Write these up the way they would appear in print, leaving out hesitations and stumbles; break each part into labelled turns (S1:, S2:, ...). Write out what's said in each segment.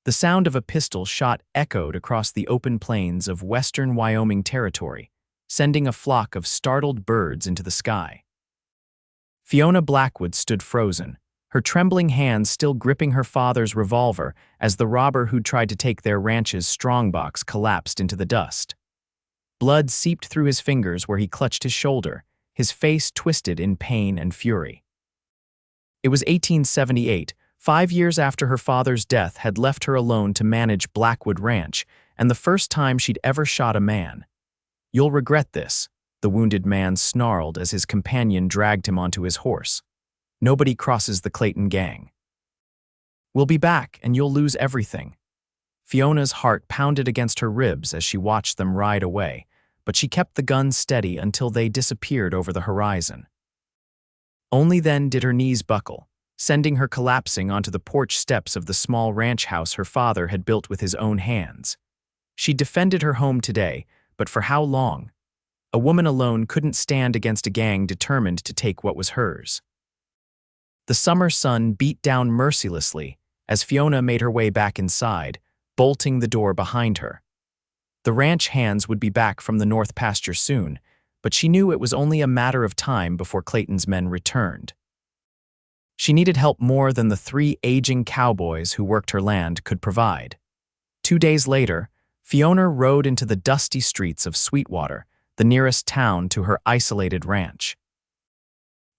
S1: The sound of a pistol shot echoed across the open plains of western Wyoming Territory, sending a flock of startled birds into the sky. Fiona Blackwood stood frozen, her trembling hands still gripping her father's revolver as the robber who'd tried to take their ranch's strongbox collapsed into the dust. Blood seeped through his fingers where he clutched his shoulder, his face twisted in pain and fury. It was 1878, 5 years after her father's death had left her alone to manage Blackwood Ranch, and the first time she'd ever shot a man. "You'll regret this," the wounded man snarled as his companion dragged him onto his horse. "Nobody crosses the Clayton gang. We'll be back, and you'll lose everything." Fiona's heart pounded against her ribs as she watched them ride away, but she kept the gun steady until they disappeared over the horizon. Only then did her knees buckle, sending her collapsing onto the porch steps of the small ranch house her father had built with his own hands. She defended her home today, but for how long? A woman alone couldn't stand against a gang determined to take what was hers. The summer sun beat down mercilessly as Fiona made her way back inside, bolting the door behind her. The ranch hands would be back from the north pasture soon, but she knew it was only a matter of time before Clayton's men returned. She needed help more than the 3 aging cowboys who worked her land could provide. 2 days later, Fiona rode into the dusty streets of Sweetwater, the nearest town to her isolated ranch.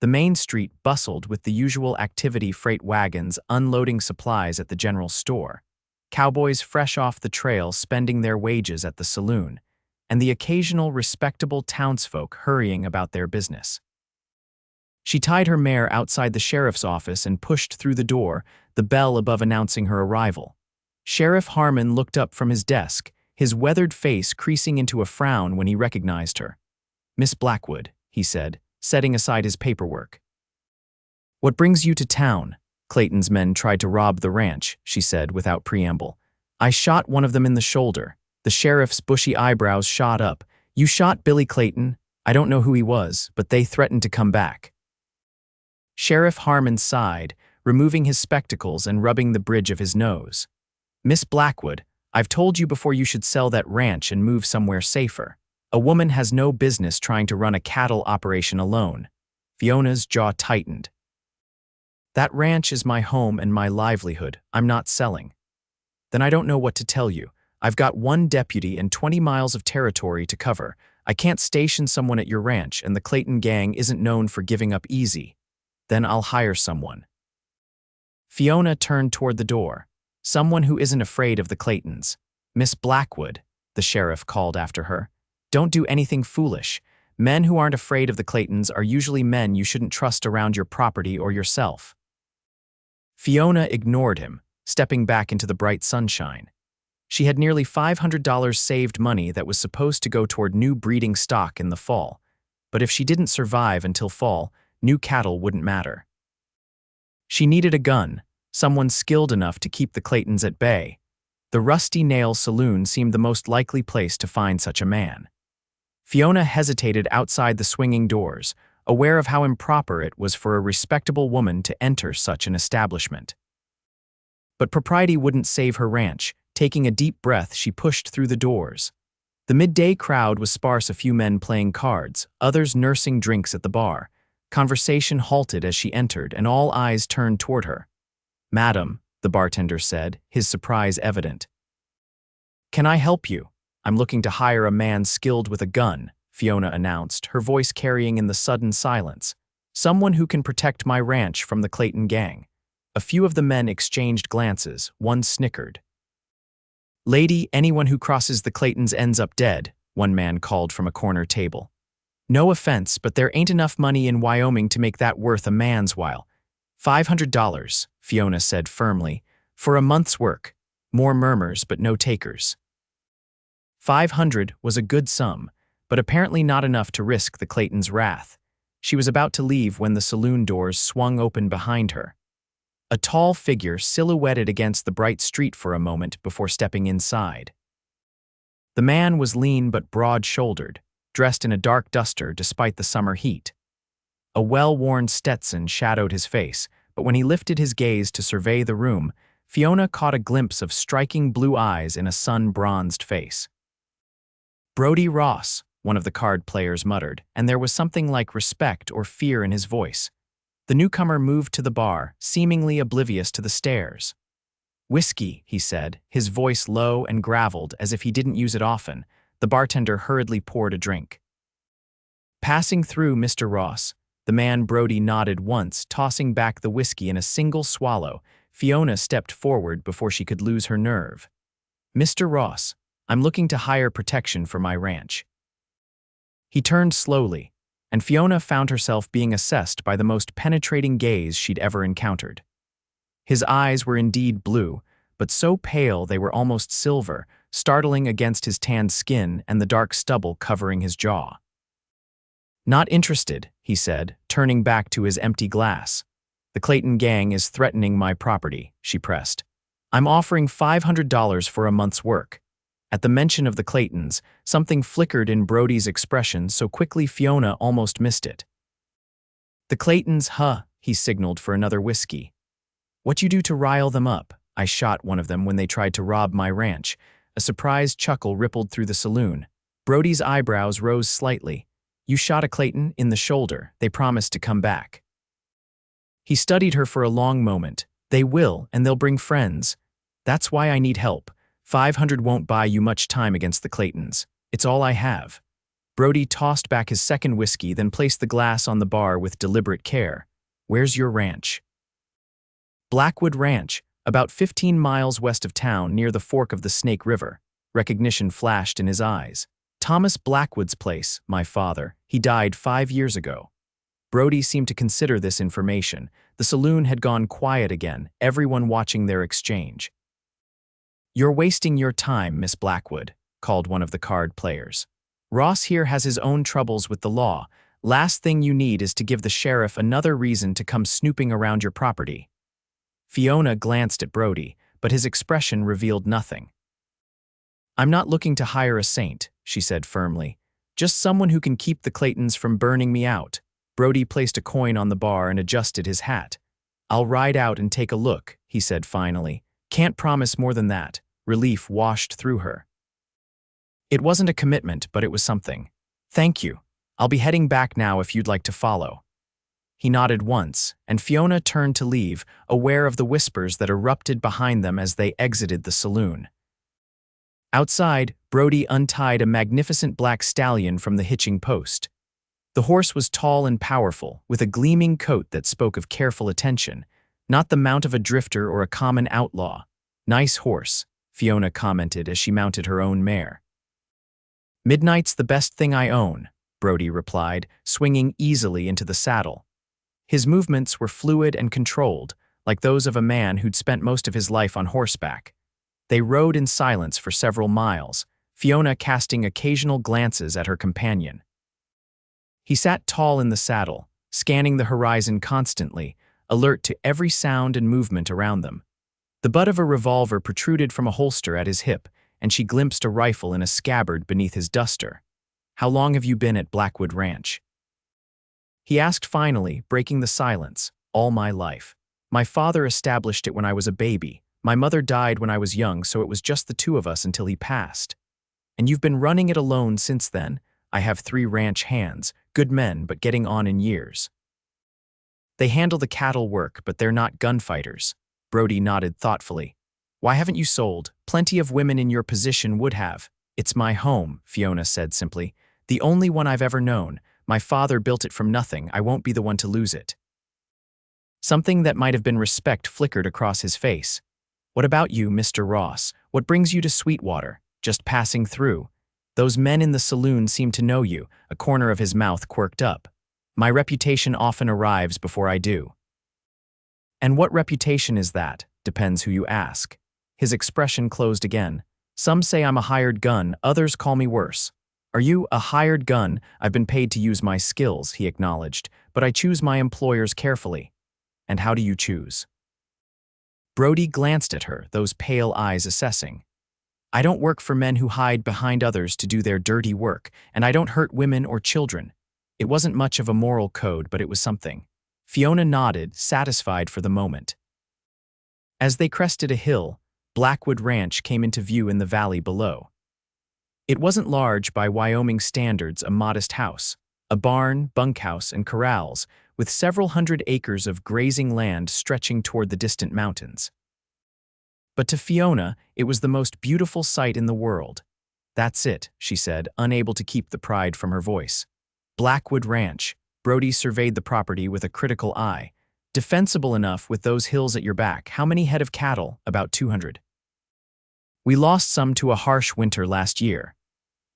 S1: The main street bustled with the usual activity: freight wagons unloading supplies at the general store, cowboys fresh off the trail spending their wages at the saloon, and the occasional respectable townsfolk hurrying about their business. She tied her mare outside the sheriff's office and pushed through the door, the bell above announcing her arrival. Sheriff Harmon looked up from his desk, his weathered face creasing into a frown when he recognized her. "Miss Blackwood," he said, setting aside his paperwork. "What brings you to town?" "Clayton's men tried to rob the ranch," she said without preamble. "I shot one of them in the shoulder." The sheriff's bushy eyebrows shot up. "You shot Billy Clayton?" "I don't know who he was, but they threatened to come back." Sheriff Harmon sighed, removing his spectacles and rubbing the bridge of his nose. "Miss Blackwood, I've told you before you should sell that ranch and move somewhere safer. A woman has no business trying to run a cattle operation alone." Fiona's jaw tightened. "That ranch is my home and my livelihood. I'm not selling." "Then I don't know what to tell you. I've got 1 deputy and 20 miles of territory to cover. I can't station someone at your ranch, and the Clayton gang isn't known for giving up easy." "Then I'll hire someone." Fiona turned toward the door. "Someone who isn't afraid of the Claytons." "Miss Blackwood," the sheriff called after her, "don't do anything foolish. Men who aren't afraid of the Claytons are usually men you shouldn't trust around your property or yourself." Fiona ignored him, stepping back into the bright sunshine. She had nearly $500 saved money that was supposed to go toward new breeding stock in the fall, but if she didn't survive until fall, new cattle wouldn't matter. She needed a gun, someone skilled enough to keep the Claytons at bay. The Rusty Nail Saloon seemed the most likely place to find such a man. Fiona hesitated outside the swinging doors, aware of how improper it was for a respectable woman to enter such an establishment. But propriety wouldn't save her ranch. Taking a deep breath, she pushed through the doors. The midday crowd was sparse: a few men playing cards, others nursing drinks at the bar. Conversation halted as she entered, and all eyes turned toward her. "Madam," the bartender said, his surprise evident. "Can I help you?" "I'm looking to hire a man skilled with a gun," Fiona announced, her voice carrying in the sudden silence. "Someone who can protect my ranch from the Clayton gang." A few of the men exchanged glances, one snickered. "Lady, anyone who crosses the Claytons ends up dead," one man called from a corner table. "No offense, but there ain't enough money in Wyoming to make that worth a man's while." $500, Fiona said firmly, "for a month's work." More murmurs, but no takers. 500 was a good sum, but apparently not enough to risk the Claytons' wrath. She was about to leave when the saloon doors swung open behind her. A tall figure silhouetted against the bright street for a moment before stepping inside. The man was lean but broad-shouldered, dressed in a dark duster despite the summer heat. A well-worn Stetson shadowed his face, but when he lifted his gaze to survey the room, Fiona caught a glimpse of striking blue eyes in a sun-bronzed face. "Brody Ross," one of the card players muttered, and there was something like respect or fear in his voice. The newcomer moved to the bar, seemingly oblivious to the stares. "Whiskey," he said, his voice low and graveled as if he didn't use it often. The bartender hurriedly poured a drink. "Passing through, Mr. Ross." The man Brody nodded once, tossing back the whiskey in a single swallow. Fiona stepped forward before she could lose her nerve. "Mr. Ross, I'm looking to hire protection for my ranch." He turned slowly, and Fiona found herself being assessed by the most penetrating gaze she'd ever encountered. His eyes were indeed blue, but so pale they were almost silver, startling against his tanned skin and the dark stubble covering his jaw. "Not interested," he said, turning back to his empty glass. "The Clayton gang is threatening my property," she pressed. "I'm offering $500 for a month's work." At the mention of the Claytons, something flickered in Brody's expression so quickly Fiona almost missed it. "The Claytons, huh?" he signaled for another whiskey. "What you do to rile them up? I shot one of them when they tried to rob my ranch." A surprised chuckle rippled through the saloon. Brody's eyebrows rose slightly. "You shot a Clayton in the shoulder. They promised to come back." He studied her for a long moment. "They will, and they'll bring friends. That's why I need help. 500 won't buy you much time against the Claytons. It's all I have." Brody tossed back his second whiskey, then placed the glass on the bar with deliberate care. "Where's your ranch?" "Blackwood Ranch, about 15 miles west of town near the fork of the Snake River." Recognition flashed in his eyes. "Thomas Blackwood's place, my father. He died 5 years ago." Brody seemed to consider this information. The saloon had gone quiet again, everyone watching their exchange. "You're wasting your time, Miss Blackwood," called one of the card players. "Ross here has his own troubles with the law. Last thing you need is to give the sheriff another reason to come snooping around your property." Fiona glanced at Brody, but his expression revealed nothing. "I'm not looking to hire a saint," she said firmly. "Just someone who can keep the Claytons from burning me out." Brody placed a coin on the bar and adjusted his hat. "I'll ride out and take a look," he said finally. "Can't promise more than that." Relief washed through her. It wasn't a commitment, but it was something. "Thank you. I'll be heading back now if you'd like to follow." He nodded once, and Fiona turned to leave, aware of the whispers that erupted behind them as they exited the saloon. Outside, Brody untied a magnificent black stallion from the hitching post. The horse was tall and powerful, with a gleaming coat that spoke of careful attention, not the mount of a drifter or a common outlaw. "Nice horse," Fiona commented as she mounted her own mare. "Midnight's the best thing I own," Brody replied, swinging easily into the saddle. His movements were fluid and controlled, like those of a man who'd spent most of his life on horseback. They rode in silence for several miles, Fiona casting occasional glances at her companion. He sat tall in the saddle, scanning the horizon constantly, alert to every sound and movement around them. The butt of a revolver protruded from a holster at his hip, and she glimpsed a rifle in a scabbard beneath his duster. "How long have you been at Blackwood Ranch?" he asked finally, breaking the silence. "All my life. My father established it when I was a baby. My mother died when I was young, so it was just the two of us until he passed. And you've been running it alone since then?" "I have 3 ranch hands, good men but getting on in years. They handle the cattle work, but they're not gunfighters." Brody nodded thoughtfully. "Why haven't you sold? Plenty of women in your position would have." "It's my home," Fiona said simply. "The only one I've ever known. My father built it from nothing. I won't be the one to lose it." Something that might have been respect flickered across his face. "What about you, Mr. Ross? What brings you to Sweetwater? Just passing through? Those men in the saloon seem to know you." A corner of his mouth quirked up. "My reputation often arrives before I do." "And what reputation is that? Depends who you ask." His expression closed again. "Some say I'm a hired gun, others call me worse." "Are you a hired gun?" "I've been paid to use my skills," he acknowledged, "but I choose my employers carefully." "And how do you choose?" Brody glanced at her, those pale eyes assessing. "I don't work for men who hide behind others to do their dirty work, and I don't hurt women or children." It wasn't much of a moral code, but it was something. Fiona nodded, satisfied for the moment. As they crested a hill, Blackwood Ranch came into view in the valley below. It wasn't large by Wyoming standards, a modest house, a barn, bunkhouse, and corrals, with several hundred acres of grazing land stretching toward the distant mountains. But to Fiona, it was the most beautiful sight in the world. "That's it," she said, unable to keep the pride from her voice. Blackwood Ranch. Brody surveyed the property with a critical eye. "Defensible enough with those hills at your back. How many head of cattle?" "About 200. We lost some to a harsh winter last year."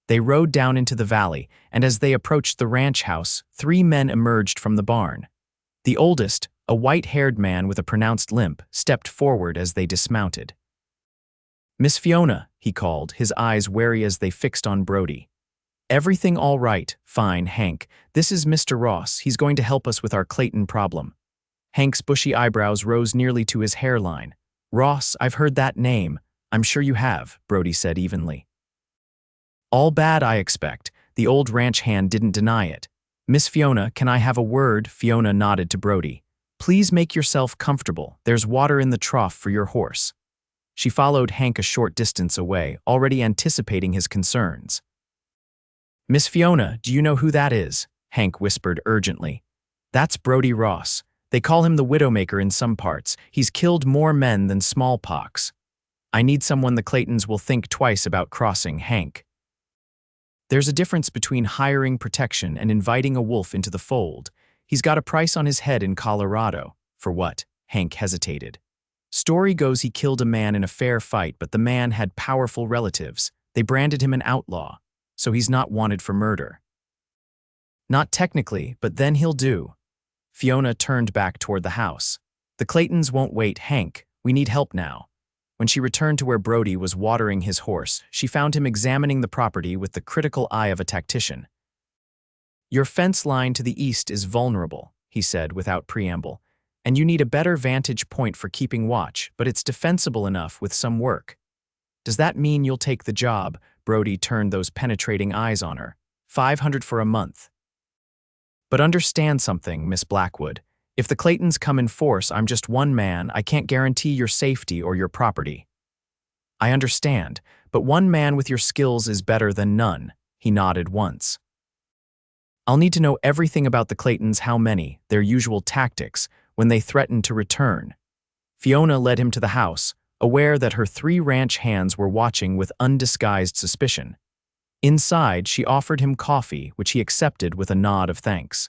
S1: They rode down into the valley, and as they approached the ranch house, 3 men emerged from the barn. The oldest, a white-haired man with a pronounced limp, stepped forward as they dismounted. "Miss Fiona," he called, his eyes wary as they fixed on Brody. "Everything all right?" "Fine, Hank. This is Mr. Ross. He's going to help us with our Clayton problem." Hank's bushy eyebrows rose nearly to his hairline. "Ross, I've heard that name." "I'm sure you have," Brody said evenly. "All bad, I expect." The old ranch hand didn't deny it. "Miss Fiona, can I have a word?" Fiona nodded to Brody. "Please make yourself comfortable. There's water in the trough for your horse." She followed Hank a short distance away, already anticipating his concerns. "Miss Fiona, do you know who that is?" Hank whispered urgently. "That's Brody Ross. They call him the Widowmaker in some parts. He's killed more men than smallpox. I need someone the Claytons will think twice about crossing." "Hank, there's a difference between hiring protection and inviting a wolf into the fold. He's got a price on his head in Colorado." "For what?" Hank hesitated. "Story goes he killed a man in a fair fight, but the man had powerful relatives. They branded him an outlaw, so he's not wanted for murder." "Not technically, but then he'll do." Fiona turned back toward the house. "The Claytons won't wait, Hank. We need help now." When she returned to where Brody was watering his horse, she found him examining the property with the critical eye of a tactician. "Your fence line to the east is vulnerable," he said without preamble, "and you need a better vantage point for keeping watch, but it's defensible enough with some work." "Does that mean you'll take the job?" Brody turned those penetrating eyes on her. "500 for a month. But understand something, Miss Blackwood. If the Claytons come in force, I'm just one man. I can't guarantee your safety or your property." "I understand, but one man with your skills is better than none." He nodded once. "I'll need to know everything about the Claytons, how many, their usual tactics, when they threaten to return." Fiona led him to the house, aware that her 3 ranch hands were watching with undisguised suspicion. Inside, she offered him coffee, which he accepted with a nod of thanks.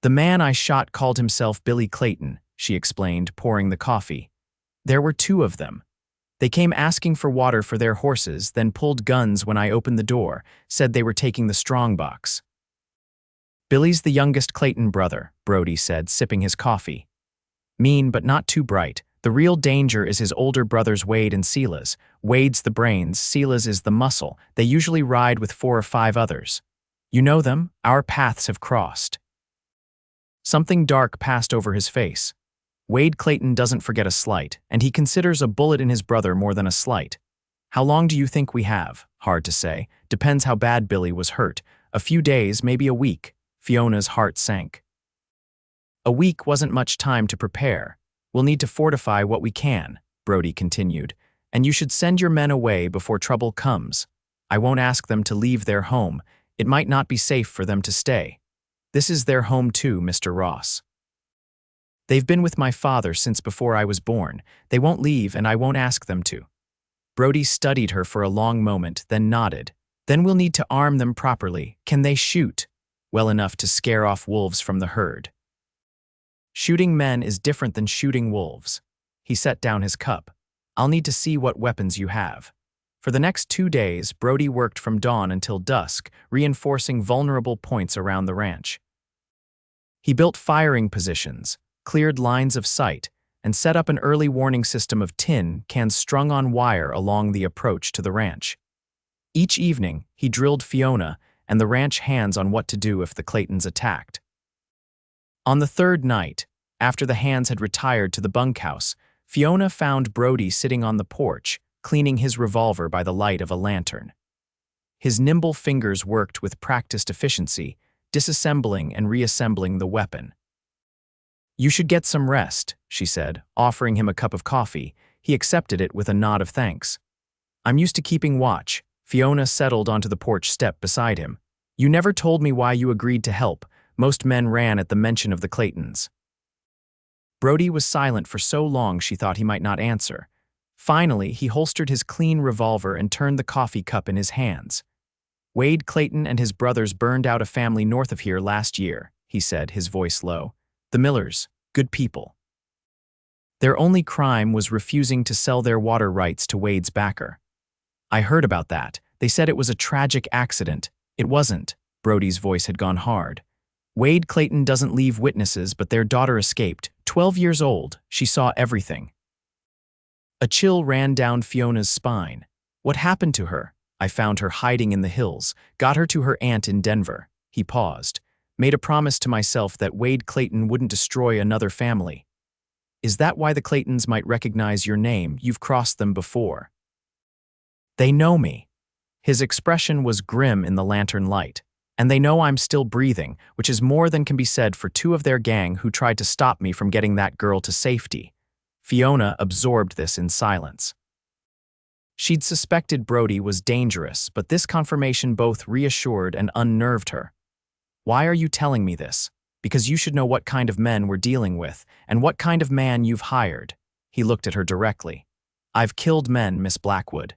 S1: "The man I shot called himself Billy Clayton," she explained, pouring the coffee. "There were 2 of them. They came asking for water for their horses, then pulled guns when I opened the door, said they were taking the strongbox." "Billy's the youngest Clayton brother," Brody said, sipping his coffee. "Mean, but not too bright. The real danger is his older brothers Wade and Silas. Wade's the brains, Silas is the muscle. They usually ride with 4 or 5 others. You know them? Our paths have crossed." Something dark passed over his face. Wade Clayton doesn't forget a slight, and he considers a bullet in his brother more than a slight. "How long do you think we have?" "Hard to say. Depends how bad Billy was hurt. A few days, maybe a week." Fiona's heart sank. "A week wasn't much time to prepare. We'll need to fortify what we can," Brody continued, "and you should send your men away before trouble comes. I won't ask them to leave their home. It might not be safe for them to stay. This is their home too, Mr. Ross. They've been with my father since before I was born. They won't leave, and I won't ask them to." Brody studied her for a long moment, then nodded. "Then we'll need to arm them properly. Can they shoot?" "Well enough to scare off wolves from the herd." "Shooting men is different than shooting wolves." He set down his cup. "I'll need to see what weapons you have." For the next 2 days, Brody worked from dawn until dusk, reinforcing vulnerable points around the ranch. He built firing positions, cleared lines of sight, and set up an early warning system of tin cans strung on wire along the approach to the ranch. Each evening, he drilled Fiona and the ranch hands on what to do if the Claytons attacked. On the 3rd night, after the hands had retired to the bunkhouse, Fiona found Brody sitting on the porch, cleaning his revolver by the light of a lantern. His nimble fingers worked with practiced efficiency, disassembling and reassembling the weapon. You should get some rest, she said, offering him a cup of coffee. He accepted it with a nod of thanks. I'm used to keeping watch. Fiona settled onto the porch step beside him. You never told me why you agreed to help. Most men ran at the mention of the Claytons. Brody was silent for so long she thought he might not answer. Finally, he holstered his clean revolver and turned the coffee cup in his hands. Wade Clayton and his brothers burned out a family north of here last year, he said, his voice low. The Millers, good people. Their only crime was refusing to sell their water rights to Wade's backer. I heard about that. They said it was a tragic accident. It wasn't. Brody's voice had gone hard. Wade Clayton doesn't leave witnesses, but their daughter escaped. 12 years old, she saw everything. A chill ran down Fiona's spine. What happened to her? I found her hiding in the hills, got her to her aunt in Denver. He paused, made a promise to myself that Wade Clayton wouldn't destroy another family. Is that why the Claytons might recognize your name? You've crossed them before. They know me. His expression was grim in the lantern light. And they know I'm still breathing, which is more than can be said for two of their gang who tried to stop me from getting that girl to safety. Fiona absorbed this in silence. She'd suspected Brody was dangerous, but this confirmation both reassured and unnerved her. Why are you telling me this? Because you should know what kind of men we're dealing with, and what kind of man you've hired. He looked at her directly. I've killed men, Miss Blackwood.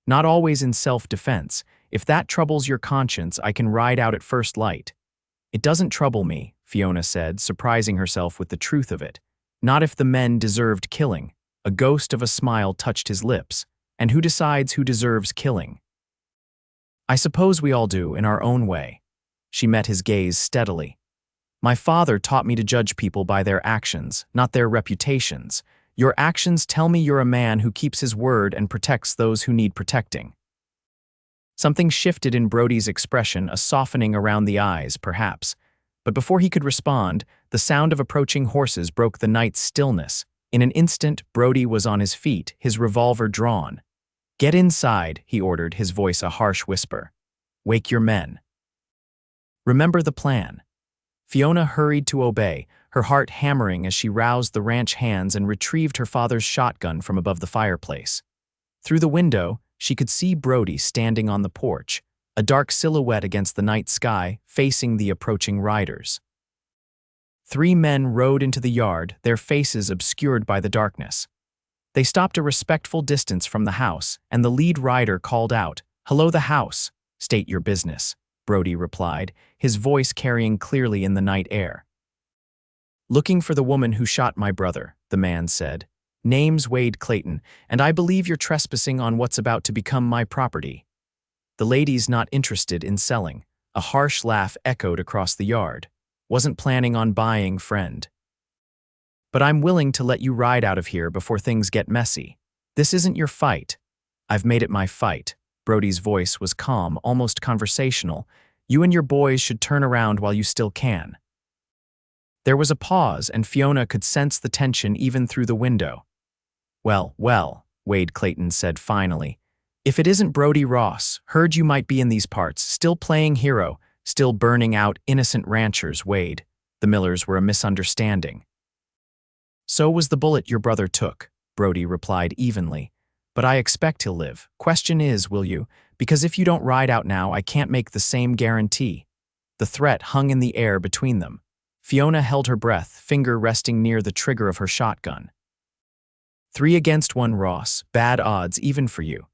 S1: Not always in self-defense. If that troubles your conscience, I can ride out at first light. It doesn't trouble me, Fiona said, surprising herself with the truth of it. Not if the men deserved killing. A ghost of a smile touched his lips. And who decides who deserves killing? I suppose we all do, in our own way. She met his gaze steadily. My father taught me to judge people by their actions, not their reputations. Your actions tell me you're a man who keeps his word and protects those who need protecting. Something shifted in Brody's expression, a softening around the eyes, perhaps. But before he could respond, the sound of approaching horses broke the night's stillness. In an instant, Brody was on his feet, his revolver drawn. Get inside, he ordered, his voice a harsh whisper. Wake your men. Remember the plan. Fiona hurried to obey, her heart hammering as she roused the ranch hands and retrieved her father's shotgun from above the fireplace. Through the window, she could see Brody standing on the porch, a dark silhouette against the night sky, facing the approaching riders. 3 men rode into the yard, their faces obscured by the darkness. They stopped a respectful distance from the house, and the lead rider called out, "Hello, the house. State your business," Brody replied, his voice carrying clearly in the night air. Looking for the woman who shot my brother, the man said. Name's Wade Clayton, and I believe you're trespassing on what's about to become my property. The lady's not interested in selling. A harsh laugh echoed across the yard. Wasn't planning on buying, friend. But I'm willing to let you ride out of here before things get messy. This isn't your fight. I've made it my fight. Brody's voice was calm, almost conversational. You and your boys should turn around while you still can. There was a pause, and Fiona could sense the tension even through the window. Well, Wade Clayton said finally. If it isn't Brody Ross, heard you might be in these parts, still playing hero, still burning out innocent ranchers, Wade. The Millers were a misunderstanding. So was the bullet your brother took, Brody replied evenly. But I expect he'll live. Question is, will you? Because if you don't ride out now, I can't make the same guarantee. The threat hung in the air between them. Fiona held her breath, finger resting near the trigger of her shotgun. 3 against 1, Ross. Bad odds, even for you.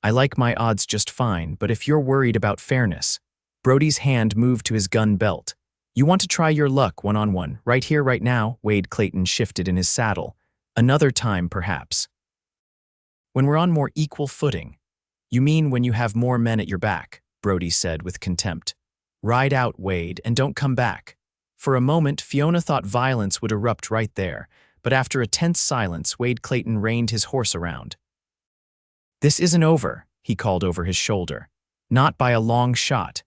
S1: I like my odds just fine, but if you're worried about fairness. Brody's hand moved to his gun belt. You want to try your luck one-on-one, right here, right now? Wade Clayton shifted in his saddle. Another time, perhaps. When we're on more equal footing. You mean when you have more men at your back, Brody said with contempt. Ride out, Wade, and don't come back. For a moment, Fiona thought violence would erupt right there, but after a tense silence, Wade Clayton reined his horse around. This isn't over, he called over his shoulder. Not by a long shot.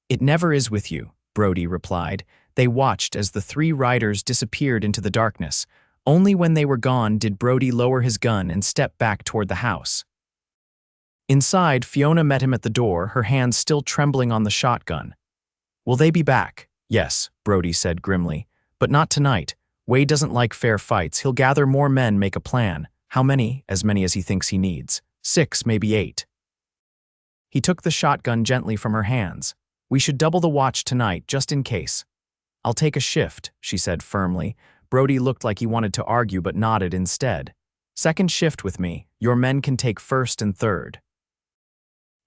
S1: It never is with you, Brody replied. They watched as the 3 riders disappeared into the darkness. Only when they were gone did Brody lower his gun and step back toward the house. Inside, Fiona met him at the door, her hands still trembling on the shotgun. Will they be back? Yes, Brody said grimly. But not tonight. Wade doesn't like fair fights. He'll gather more men, make a plan. How many? As many as he thinks he needs. 6, maybe 8. He took the shotgun gently from her hands. We should double the watch tonight, just in case. I'll take a shift, she said firmly. Brody looked like he wanted to argue but nodded instead. Second shift with me. Your men can take first and third.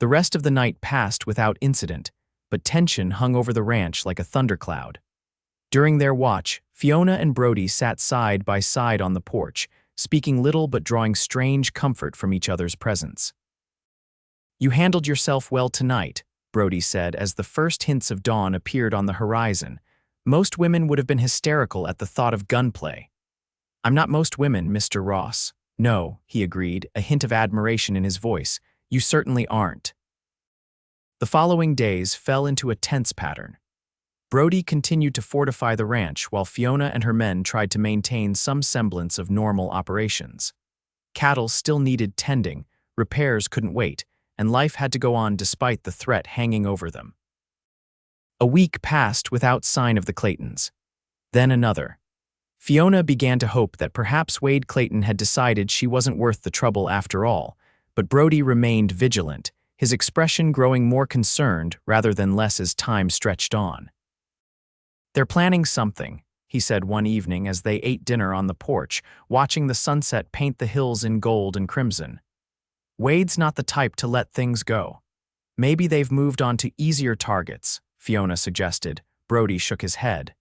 S1: The rest of the night passed without incident, but tension hung over the ranch like a thundercloud. During their watch, Fiona and Brody sat side by side on the porch, speaking little but drawing strange comfort from each other's presence. You handled yourself well tonight, Brody said as the first hints of dawn appeared on the horizon. Most women would have been hysterical at the thought of gunplay. I'm not most women, Mr. Ross. No, he agreed, a hint of admiration in his voice. You certainly aren't. The following days fell into a tense pattern. Brody continued to fortify the ranch while Fiona and her men tried to maintain some semblance of normal operations. Cattle still needed tending, repairs couldn't wait, and life had to go on despite the threat hanging over them. A week passed without sign of the Claytons. Then another. Fiona began to hope that perhaps Wade Clayton had decided she wasn't worth the trouble after all, but Brody remained vigilant, his expression growing more concerned rather than less as time stretched on. They're planning something, he said one evening as they ate dinner on the porch, watching the sunset paint the hills in gold and crimson. Wade's not the type to let things go. Maybe they've moved on to easier targets, Fiona suggested. Brody shook his head.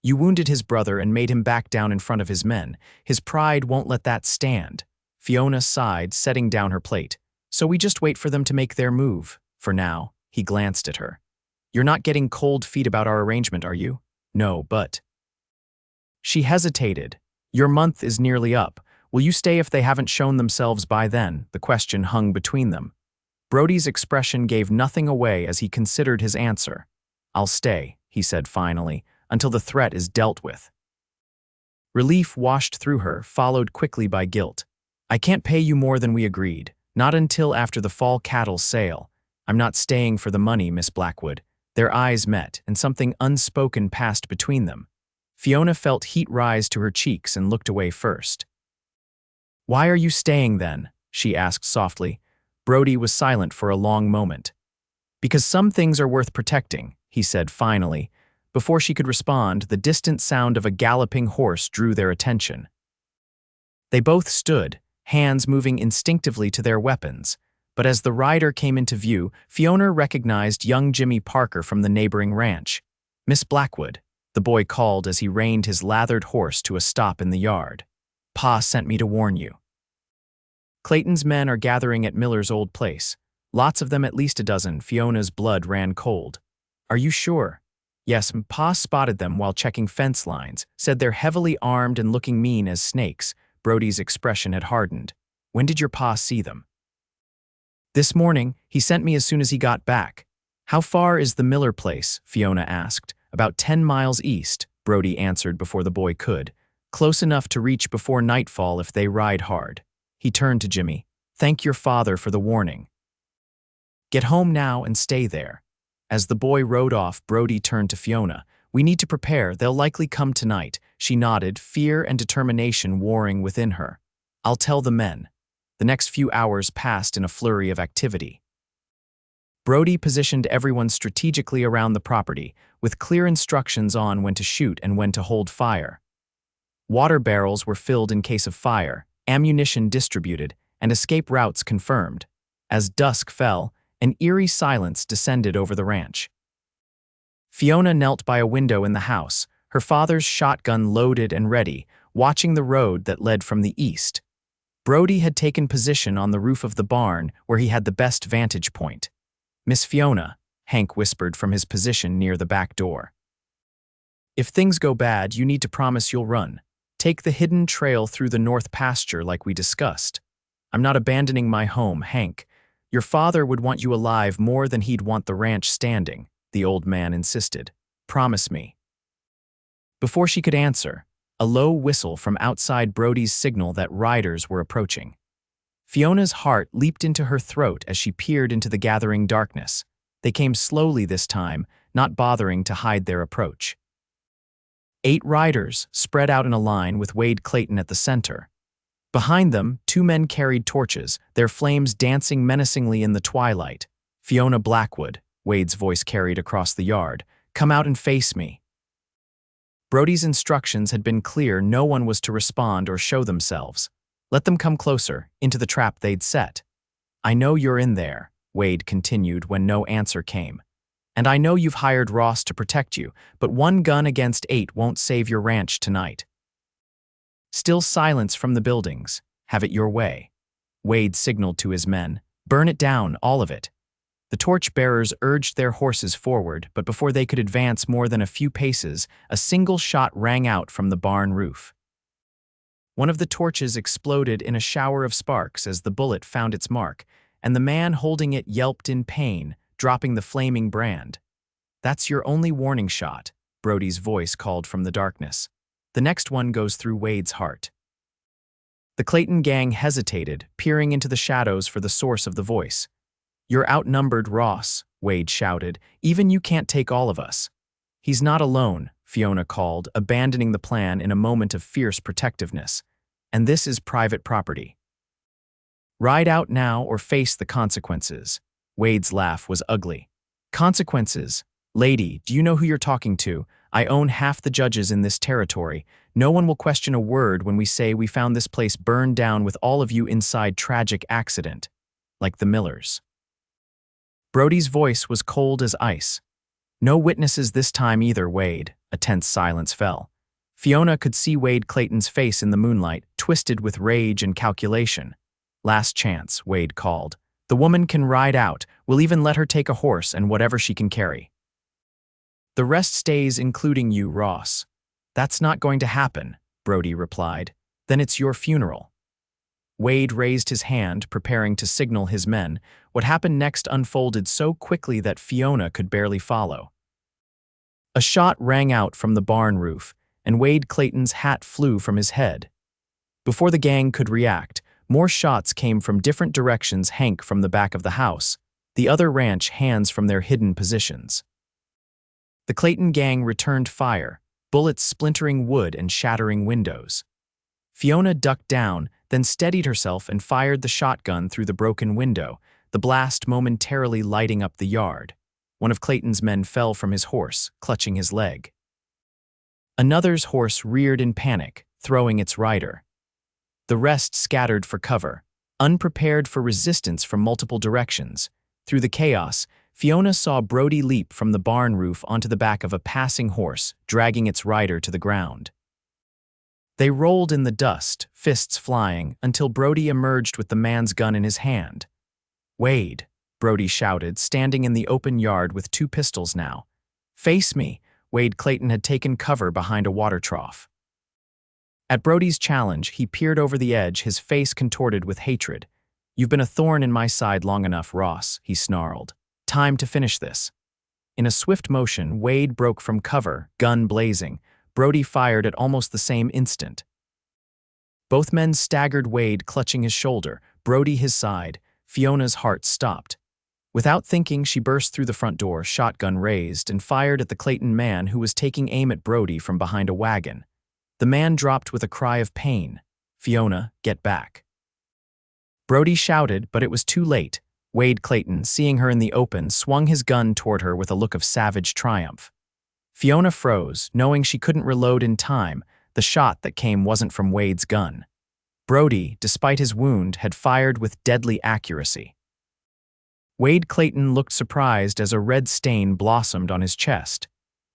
S1: You wounded his brother and made him back down in front of his men. His pride won't let that stand. Fiona sighed, setting down her plate. So we just wait for them to make their move. For now, he glanced at her. You're not getting cold feet about our arrangement, are you? No, but... She hesitated. Your month is nearly up. Will you stay if they haven't shown themselves by then? The question hung between them. Brody's expression gave nothing away as he considered his answer. I'll stay, he said finally, until the threat is dealt with. Relief washed through her, followed quickly by guilt. I can't pay you more than we agreed, not until after the fall cattle sale. I'm not staying for the money, Miss Blackwood. Their eyes met, and something unspoken passed between them. Fiona felt heat rise to her cheeks and looked away first. Why are you staying then? She asked softly. Brody was silent for a long moment. Because some things are worth protecting, he said finally. Before she could respond, the distant sound of a galloping horse drew their attention. They both stood, hands moving instinctively to their weapons, but as the rider came into view, Fiona recognized young Jimmy Parker from the neighboring ranch. Miss Blackwood, the boy called as he reined his lathered horse to a stop in the yard. Pa sent me to warn you. Clayton's men are gathering at Miller's old place. Lots of them, at least a dozen. Fiona's blood ran cold. Are you sure? Yes, Pa spotted them while checking fence lines, said they're heavily armed and looking mean as snakes. Brody's expression had hardened. When did your pa see them? This morning. He sent me as soon as he got back. How far is the Miller place? Fiona asked. About 10 miles east, Brody answered before the boy could. Close enough to reach before nightfall if they ride hard. He turned to Jimmy. Thank your father for the warning. Get home now and stay there. As the boy rode off, Brody turned to Fiona. We need to prepare. They'll likely come tonight. She nodded, fear and determination warring within her. I'll tell the men. The next few hours passed in a flurry of activity. Brody positioned everyone strategically around the property, with clear instructions on when to shoot and when to hold fire. Water barrels were filled in case of fire, ammunition distributed, and escape routes confirmed. As dusk fell, an eerie silence descended over the ranch. Fiona knelt by a window in the house, her father's shotgun loaded and ready, watching the road that led from the east. Brody had taken position on the roof of the barn where he had the best vantage point. Miss Fiona, Hank whispered from his position near the back door. If things go bad, you need to promise you'll run. Take the hidden trail through the north pasture like we discussed. I'm not abandoning my home, Hank. Your father would want you alive more than he'd want the ranch standing, the old man insisted. Promise me. Before she could answer, a low whistle from outside Brody's signaled that riders were approaching. Fiona's heart leaped into her throat as she peered into the gathering darkness. They came slowly this time, not bothering to hide their approach. 8 riders spread out in a line with Wade Clayton at the center. Behind them, 2 men carried torches, their flames dancing menacingly in the twilight. "Fiona Blackwood," Wade's voice carried across the yard, "come out and face me." Brody's instructions had been clear. No one was to respond or show themselves. Let them come closer, into the trap they'd set. "I know you're in there," Wade continued when no answer came. "And I know you've hired Ross to protect you, but 1 gun against 8 won't save your ranch tonight." Still silence from the buildings. "Have it your way." Wade signaled to his men. "Burn it down, all of it." The torch-bearers urged their horses forward, but before they could advance more than a few paces, a single shot rang out from the barn roof. One of the torches exploded in a shower of sparks as the bullet found its mark, and the man holding it yelped in pain, dropping the flaming brand. "That's your only warning shot," Brody's voice called from the darkness. "The next one goes through Wade's heart." The Clayton gang hesitated, peering into the shadows for the source of the voice. "You're outnumbered, Ross," Wade shouted. "Even you can't take all of us." "He's not alone," Fiona called, abandoning the plan in a moment of fierce protectiveness. "And this is private property. Ride out now or face the consequences." Wade's laugh was ugly. "Consequences? Lady, do you know who you're talking to? I own half the judges in this territory. No one will question a word when we say we found this place burned down with all of you inside. Tragic accident. Like the Millers." Brody's voice was cold as ice. "No witnesses this time either, Wade." A tense silence fell. Fiona could see Wade Clayton's face in the moonlight, twisted with rage and calculation. "Last chance," Wade called. "The woman can ride out. We'll even let her take a horse and whatever she can carry. The rest stays, including you, Ross." "That's not going to happen," Brody replied. "Then it's your funeral." Wade raised his hand, preparing to signal his men. What happened next unfolded so quickly that Fiona could barely follow. A shot rang out from the barn roof, and Wade Clayton's hat flew from his head. Before the gang could react, more shots came from different directions. Hank from the back of the house, the other ranch hands from their hidden positions. The Clayton gang returned fire, bullets splintering wood and shattering windows. Fiona ducked down, then steadied herself and fired the shotgun through the broken window, the blast momentarily lighting up the yard. One of Clayton's men fell from his horse, clutching his leg. Another's horse reared in panic, throwing its rider. The rest scattered for cover, unprepared for resistance from multiple directions. Through the chaos, Fiona saw Brody leap from the barn roof onto the back of a passing horse, dragging its rider to the ground. They rolled in the dust, fists flying, until Brody emerged with the man's gun in his hand. "Wade," Brody shouted, standing in the open yard with 2 pistols now. "Face me." Wade Clayton had taken cover behind a water trough. At Brody's challenge, he peered over the edge, his face contorted with hatred. "You've been a thorn in my side long enough, Ross," he snarled. "Time to finish this." In a swift motion, Wade broke from cover, gun blazing. Brody fired at almost the same instant. Both men staggered, Wade clutching his shoulder, Brody his side. Fiona's heart stopped. Without thinking, she burst through the front door, shotgun raised, and fired at the Clayton man who was taking aim at Brody from behind a wagon. The man dropped with a cry of pain. "Fiona, get back." Brody shouted, but it was too late. Wade Clayton, seeing her in the open, swung his gun toward her with a look of savage triumph. Fiona froze, knowing she couldn't reload in time. The shot that came wasn't from Wade's gun. Brody, despite his wound, had fired with deadly accuracy. Wade Clayton looked surprised as a red stain blossomed on his chest.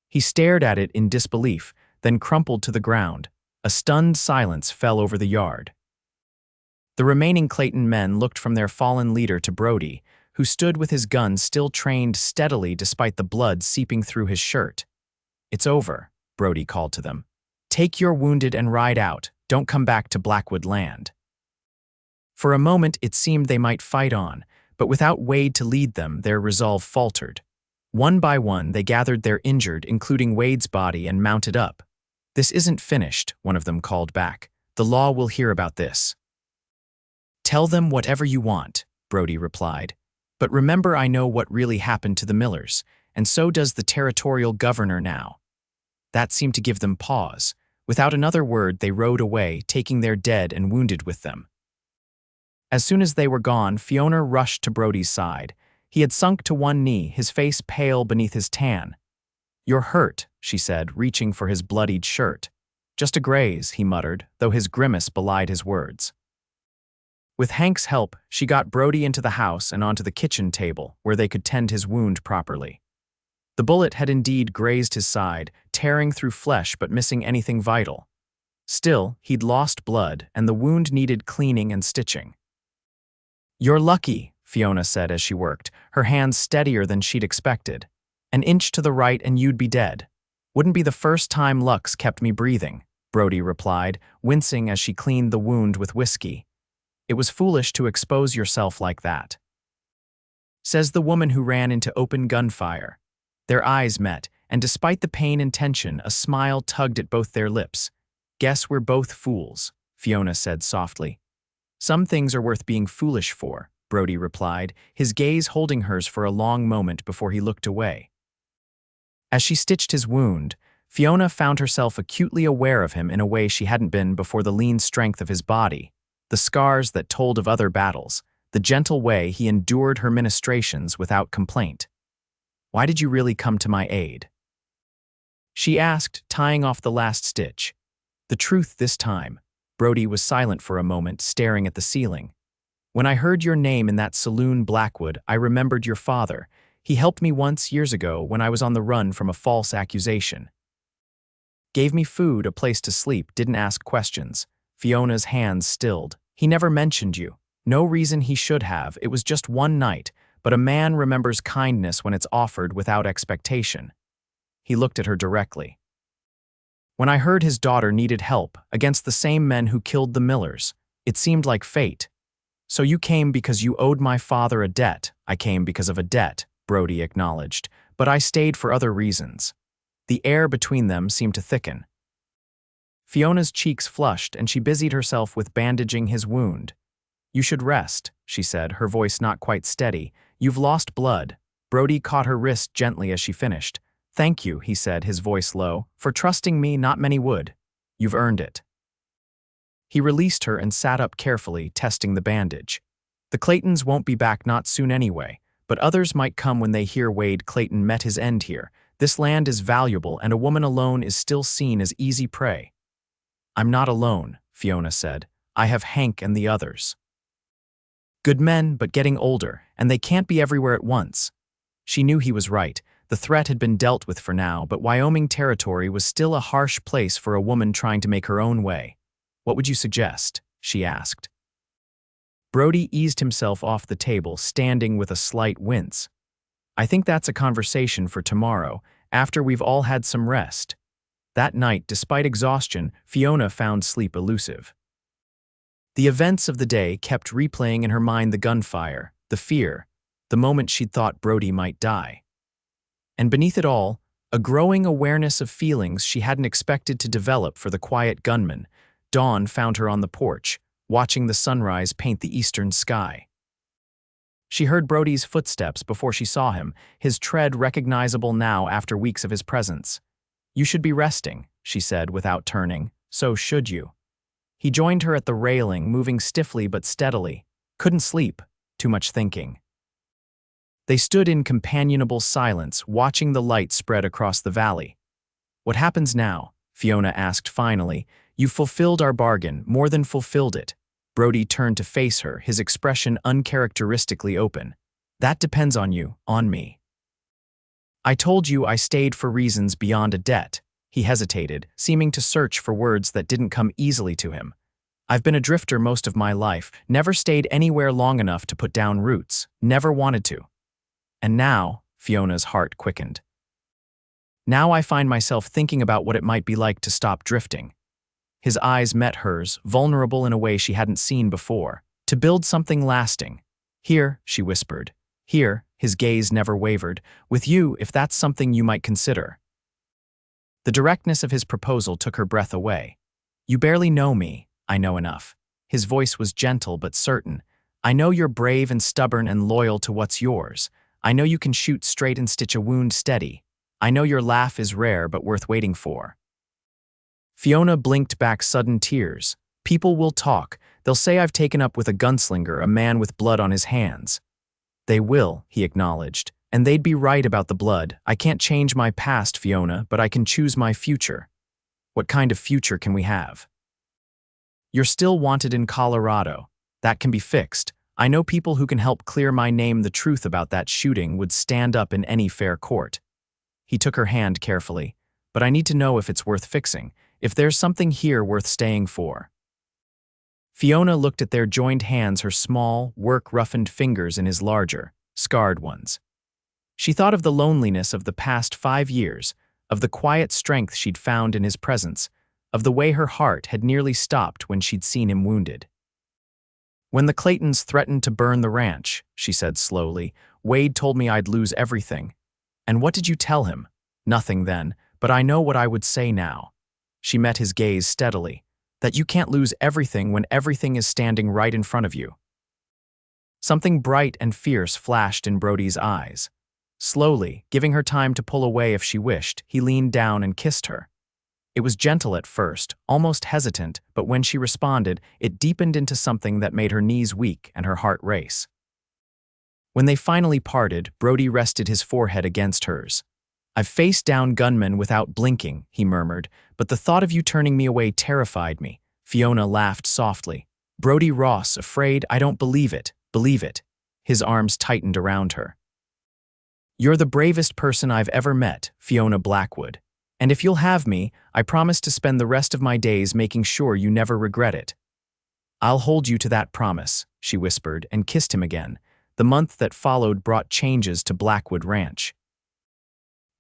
S1: He stared at it in disbelief, then crumpled to the ground. A stunned silence fell over the yard. The remaining Clayton men looked from their fallen leader to Brody, who stood with his gun still trained steadily despite the blood seeping through his shirt. "It's over," Brody called to them. "Take your wounded and ride out. Don't come back to Blackwood land." For a moment it seemed they might fight on, but without Wade to lead them, their resolve faltered. One by one they gathered their injured, including Wade's body, and mounted up. "This isn't finished," one of them called back. "The law will hear about this." "Tell them whatever you want," Brody replied. "But remember, I know what really happened to the Millers, and so does the territorial governor now." That seemed to give them pause. Without another word, they rode away, taking their dead and wounded with them. As soon as they were gone, Fiona rushed to Brody's side. He had sunk to one knee, his face pale beneath his tan. "You're hurt," she said, reaching for his bloodied shirt. "Just a graze," he muttered, though his grimace belied his words. With Hank's help, she got Brody into the house and onto the kitchen table, where they could tend his wound properly. The bullet had indeed grazed his side, tearing through flesh but missing anything vital. Still, he'd lost blood, and the wound needed cleaning and stitching. "You're lucky," Fiona said as she worked, her hands steadier than she'd expected. "An inch to the right and you'd be dead." "Wouldn't be the first time luck's kept me breathing," Brody replied, wincing as she cleaned the wound with whiskey. "It was foolish to expose yourself like that," says the woman who ran into open gunfire. Their eyes met, and despite the pain and tension, a smile tugged at both their lips. "Guess we're both fools," Fiona said softly. "Some things are worth being foolish for," Brody replied, his gaze holding hers for a long moment before he looked away. As she stitched his wound, Fiona found herself acutely aware of him in a way she hadn't been before: the lean strength of his body, the scars that told of other battles, the gentle way he endured her ministrations without complaint. "Why did you really come to my aid?" she asked, tying off the last stitch. "The truth this time." Brody was silent for a moment, staring at the ceiling. "When I heard your name in that saloon, Blackwood, I remembered your father. He helped me once years ago when I was on the run from a false accusation. Gave me food, a place to sleep, didn't ask questions." Fiona's hands stilled. "He never mentioned you. No reason he should have. It was just one night, but a man remembers kindness when it's offered without expectation." He looked at her directly. "When I heard his daughter needed help against the same men who killed the Millers, it seemed like fate. So you came because you owed my father a debt." "I came because of a debt," Brody acknowledged, "but I stayed for other reasons." The air between them seemed to thicken. Fiona's cheeks flushed, and she busied herself with bandaging his wound. "You should rest," she said, her voice not quite steady. "You've lost blood." Brody caught her wrist gently as she finished. "Thank you," he said, his voice low, "for trusting me. Not many would. You've earned it." He released her and sat up carefully, testing the bandage. "The Claytons won't be back not soon anyway, but others might come when they hear Wade Clayton met his end here. This land is valuable, and a woman alone is still seen as easy prey." "I'm not alone," Fiona said. "I have Hank and the others. Good men, but getting older, and they can't be everywhere at once." She knew he was right. The threat had been dealt with for now, but Wyoming Territory was still a harsh place for a woman trying to make her own way. "What would you suggest?" she asked. Brody eased himself off the table, standing with a slight wince. "I think that's a conversation for tomorrow, after we've all had some rest." That night, despite exhaustion, Fiona found sleep elusive. The events of the day kept replaying in her mind: the gunfire, the fear, the moment she'd thought Brody might die. And beneath it all, a growing awareness of feelings she hadn't expected to develop for the quiet gunman. Dawn found her on the porch, watching the sunrise paint the eastern sky. She heard Brody's footsteps before she saw him, his tread recognizable now after weeks of his presence. "You should be resting," she said without turning. "So should you." He joined her at the railing, moving stiffly but steadily. "Couldn't sleep. Too much thinking." They stood in companionable silence, watching the light spread across the valley. "What happens now?" Fiona asked finally. "You've fulfilled our bargain, more than fulfilled it." Brody turned to face her, his expression uncharacteristically open. "That depends on you, on me. I told you I stayed for reasons beyond a debt." He hesitated, seeming to search for words that didn't come easily to him. "I've been a drifter most of my life, never stayed anywhere long enough to put down roots, never wanted to. And now," Fiona's heart quickened, "now I find myself thinking about what it might be like to stop drifting." His eyes met hers, vulnerable in a way she hadn't seen before. "To build something lasting." "Here," she whispered. "Here," his gaze never wavered. "With you, if that's something you might consider." The directness of his proposal took her breath away. "You barely know me. I know enough." His voice was gentle but certain. "I know you're brave and stubborn and loyal to what's yours. I know you can shoot straight and stitch a wound steady. I know your laugh is rare but worth waiting for." Fiona blinked back sudden tears. "People will talk. They'll say I've taken up with a gunslinger, a man with blood on his hands." "They will," he acknowledged. "And they'd be right about the blood. I can't change my past, Fiona, but I can choose my future." "What kind of future can we have?" "You're still wanted in Colorado. That can be fixed. I know people who can help clear my name. The truth about that shooting would stand up in any fair court." He took her hand carefully. "But I need to know if it's worth fixing, if there's something here worth staying for." Fiona looked at their joined hands, her small, work-roughened fingers in his larger, scarred ones. She thought of the loneliness of the past 5 years, of the quiet strength she'd found in his presence, of the way her heart had nearly stopped when she'd seen him wounded. "When the Claytons threatened to burn the ranch," she said slowly, "Wade told me I'd lose everything." "And what did you tell him?" "Nothing then, but I know what I would say now." She met his gaze steadily. "That you can't lose everything when everything is standing right in front of you." Something bright and fierce flashed in Brody's eyes. Slowly, giving her time to pull away if she wished, he leaned down and kissed her. It was gentle at first, almost hesitant, but when she responded, it deepened into something that made her knees weak and her heart race. When they finally parted, Brody rested his forehead against hers. "I've faced down gunmen without blinking," he murmured, "but the thought of you turning me away terrified me." Fiona laughed softly. "Brody Ross, afraid? I don't believe it. Believe it." His arms tightened around her. "You're the bravest person I've ever met, Fiona Blackwood. And if you'll have me, I promise to spend the rest of my days making sure you never regret it." "I'll hold you to that promise," she whispered, and kissed him again. The month that followed brought changes to Blackwood Ranch.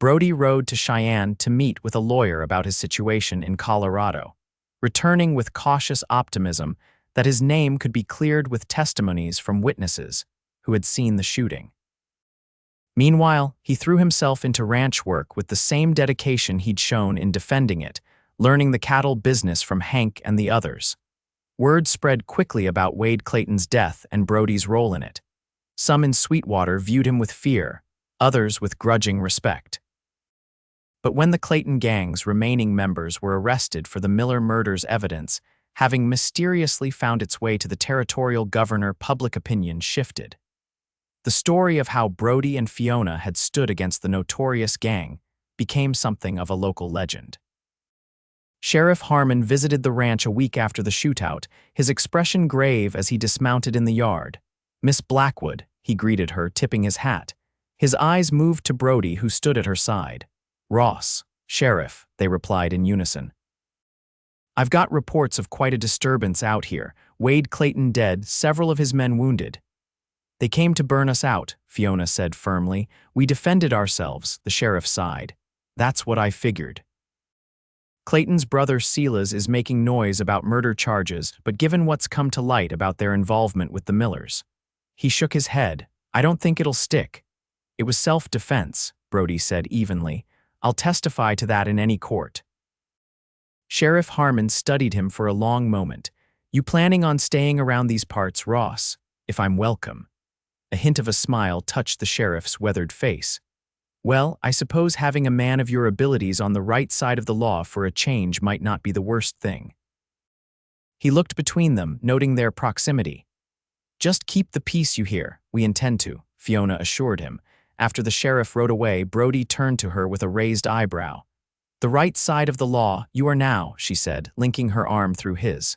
S1: Brody rode to Cheyenne to meet with a lawyer about his situation in Colorado, returning with cautious optimism that his name could be cleared with testimonies from witnesses who had seen the shooting. Meanwhile, he threw himself into ranch work with the same dedication he'd shown in defending it, learning the cattle business from Hank and the others. Word spread quickly about Wade Clayton's death and Brody's role in it. Some in Sweetwater viewed him with fear, others with grudging respect. But when the Clayton gang's remaining members were arrested for the Miller murders, evidence, having mysteriously found its way to the territorial governor, public opinion shifted. The story of how Brody and Fiona had stood against the notorious gang became something of a local legend. Sheriff Harmon visited the ranch a week after the shootout, his expression grave as he dismounted in the yard. "Miss Blackwood," he greeted her, tipping his hat. His eyes moved to Brody, who stood at her side. "Ross, Sheriff," they replied in unison. "I've got reports of quite a disturbance out here. Wade Clayton dead, several of his men wounded." "They came to burn us out," Fiona said firmly. "We defended ourselves," the sheriff sighed. "That's what I figured." Clayton's brother Silas is making noise about murder charges, but given what's come to light about their involvement with the Millers. He shook his head. "I don't think it'll stick." "It was self-defense," Brody said evenly. "I'll testify to that in any court." Sheriff Harmon studied him for a long moment. "You planning on staying around these parts, Ross? If I'm welcome." A hint of a smile touched the sheriff's weathered face. "Well, I suppose having a man of your abilities on the right side of the law for a change might not be the worst thing." He looked between them, noting their proximity. "Just keep the peace, you hear. We intend to," Fiona assured him. After the sheriff rode away, Brody turned to her with a raised eyebrow. "The right side of the law, you are now," she said, linking her arm through his.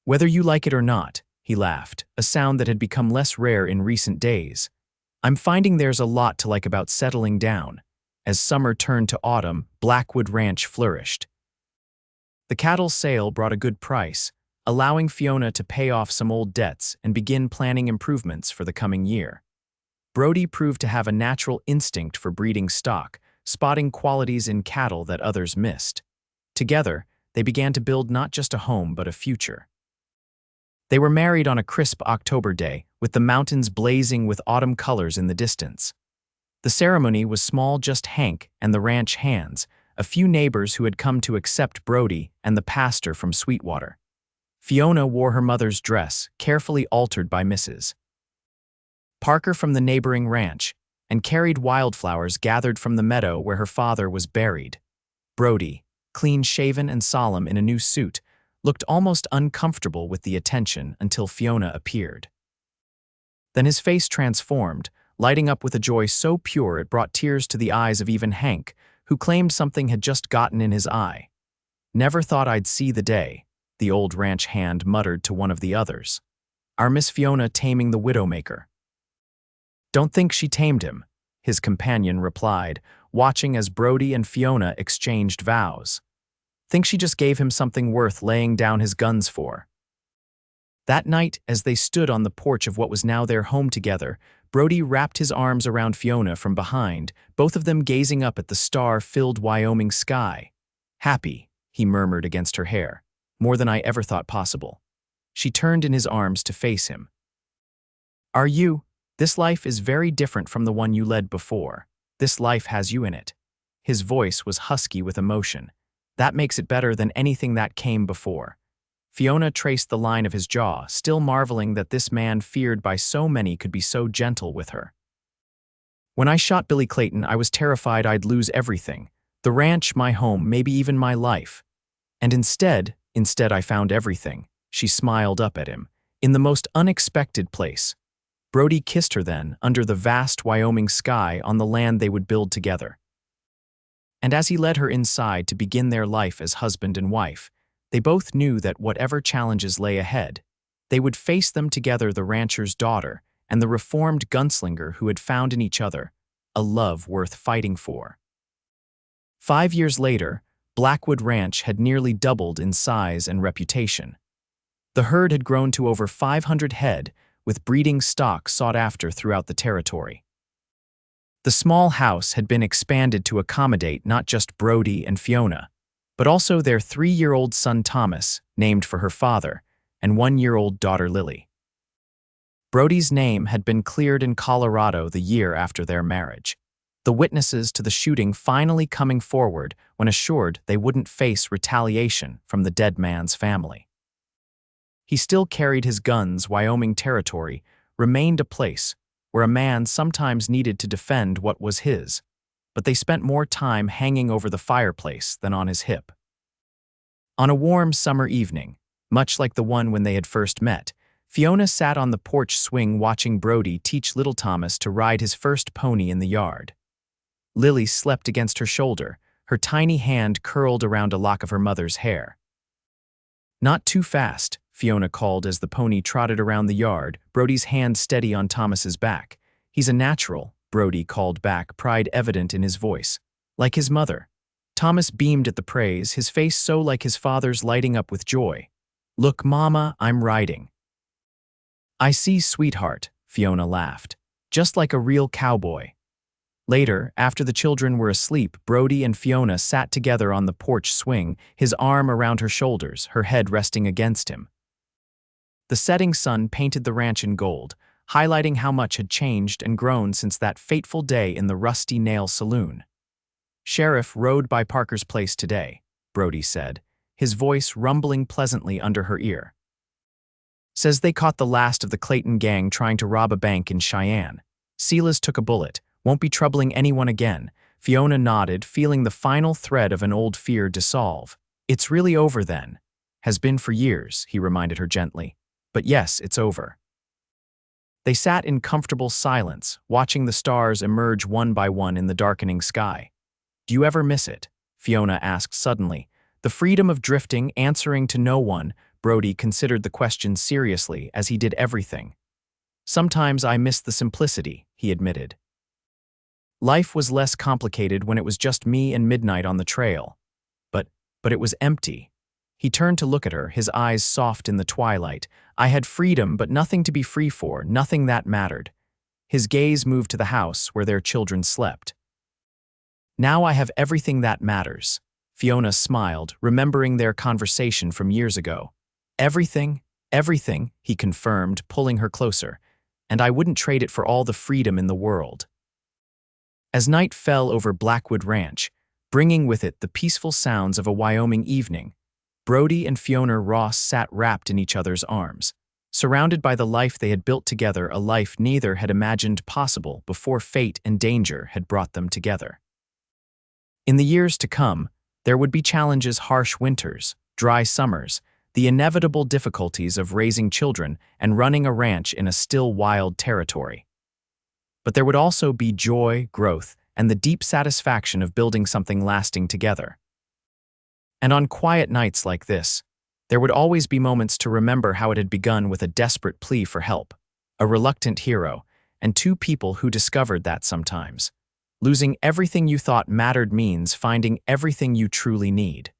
S1: "Whether you like it or not," he laughed, a sound that had become less rare in recent days. "I'm finding there's a lot to like about settling down." As summer turned to autumn, Blackwood Ranch flourished. The cattle sale brought a good price, allowing Fiona to pay off some old debts and begin planning improvements for the coming year. Brody proved to have a natural instinct for breeding stock, spotting qualities in cattle that others missed. Together, they began to build not just a home but a future. They were married on a crisp October day, with the mountains blazing with autumn colors in the distance. The ceremony was small, just Hank and the ranch hands, a few neighbors who had come to accept Brody, and the pastor from Sweetwater. Fiona wore her mother's dress, carefully altered by Mrs. Parker from the neighboring ranch, and carried wildflowers gathered from the meadow where her father was buried. Brody, clean-shaven and solemn in a new suit, looked almost uncomfortable with the attention until Fiona appeared. Then his face transformed, lighting up with a joy so pure it brought tears to the eyes of even Hank, who claimed something had just gotten in his eye. "Never thought I'd see the day," the old ranch hand muttered to one of the others. "Our Miss Fiona taming the widowmaker." "Don't think she tamed him," his companion replied, watching as Brody and Fiona exchanged vows. "Think she just gave him something worth laying down his guns for." That night, as they stood on the porch of what was now their home together, Brody wrapped his arms around Fiona from behind, both of them gazing up at the star-filled Wyoming sky. "Happy," he murmured against her hair, "more than I ever thought possible." She turned in his arms to face him. "Are you? This life is very different from the one you led before. This life has you in it." His voice was husky with emotion. "That makes it better than anything that came before." Fiona traced the line of his jaw, still marveling that this man feared by so many could be so gentle with her. "When I shot Billy Clayton, I was terrified I'd lose everything. The ranch, my home, maybe even my life. And instead I found everything." She smiled up at him, "in the most unexpected place." Brody kissed her then, under the vast Wyoming sky on the land they would build together. And as he led her inside to begin their life as husband and wife, they both knew that whatever challenges lay ahead, they would face them together, the rancher's daughter and the reformed gunslinger who had found in each other a love worth fighting for. 5 years later, Blackwood Ranch had nearly doubled in size and reputation. The herd had grown to over 500 head, with breeding stock sought after throughout the territory. The small house had been expanded to accommodate not just Brody and Fiona, but also their 3-year-old son Thomas, named for her father, and 1-year-old daughter Lily. Brody's name had been cleared in Colorado the year after their marriage, the witnesses to the shooting finally coming forward when assured they wouldn't face retaliation from the dead man's family. He still carried his guns. Wyoming Territory remained a place where a man sometimes needed to defend what was his, but they spent more time hanging over the fireplace than on his hip. On a warm summer evening, much like the one when they had first met, Fiona sat on the porch swing watching Brody teach little Thomas to ride his first pony in the yard. Lily slept against her shoulder, her tiny hand curled around a lock of her mother's hair. "Not too fast," Fiona called as the pony trotted around the yard, Brody's hand steady on Thomas's back. "He's a natural," Brody called back, pride evident in his voice. "Like his mother." Thomas beamed at the praise, his face so like his father's, lighting up with joy. "Look, Mama, I'm riding." "I see, sweetheart," Fiona laughed. "Just like a real cowboy." Later, after the children were asleep, Brody and Fiona sat together on the porch swing, his arm around her shoulders, her head resting against him. The setting sun painted the ranch in gold, highlighting how much had changed and grown since that fateful day in the Rusty Nail Saloon. "Sheriff rode by Parker's place today," Brody said, his voice rumbling pleasantly under her ear. "Says they caught the last of the Clayton gang trying to rob a bank in Cheyenne. Silas took a bullet, won't be troubling anyone again." Fiona nodded, feeling the final thread of an old fear dissolve. "It's really over then." "Has been for years," he reminded her gently. "But yes, it's over." They sat in comfortable silence, watching the stars emerge one by one in the darkening sky. "Do you ever miss it?" Fiona asked suddenly. The freedom of drifting, answering to no one. Brody considered the question seriously, as he did everything. "Sometimes I miss the simplicity," he admitted. "Life was less complicated when it was just me and midnight on the trail. But it was empty." He turned to look at her, his eyes soft in the twilight. "I had freedom, but nothing to be free for, nothing that mattered." His gaze moved to the house where their children slept. "Now I have everything that matters." Fiona smiled, remembering their conversation from years ago. "Everything, everything," he confirmed, pulling her closer. "And I wouldn't trade it for all the freedom in the world." As night fell over Blackwood Ranch, bringing with it the peaceful sounds of a Wyoming evening, Brody and Fiona Ross sat wrapped in each other's arms. surrounded by the life they had built together, a life neither had imagined possible before fate and danger had brought them together. In the years to come, there would be challenges: harsh winters, dry summers, the inevitable difficulties of raising children and running a ranch in a still wild territory. But there would also be joy, growth, and the deep satisfaction of building something lasting together. And on quiet nights like this, there would always be moments to remember how it had begun with a desperate plea for help, a reluctant hero, and two people who discovered that sometimes losing everything you thought mattered means finding everything you truly need.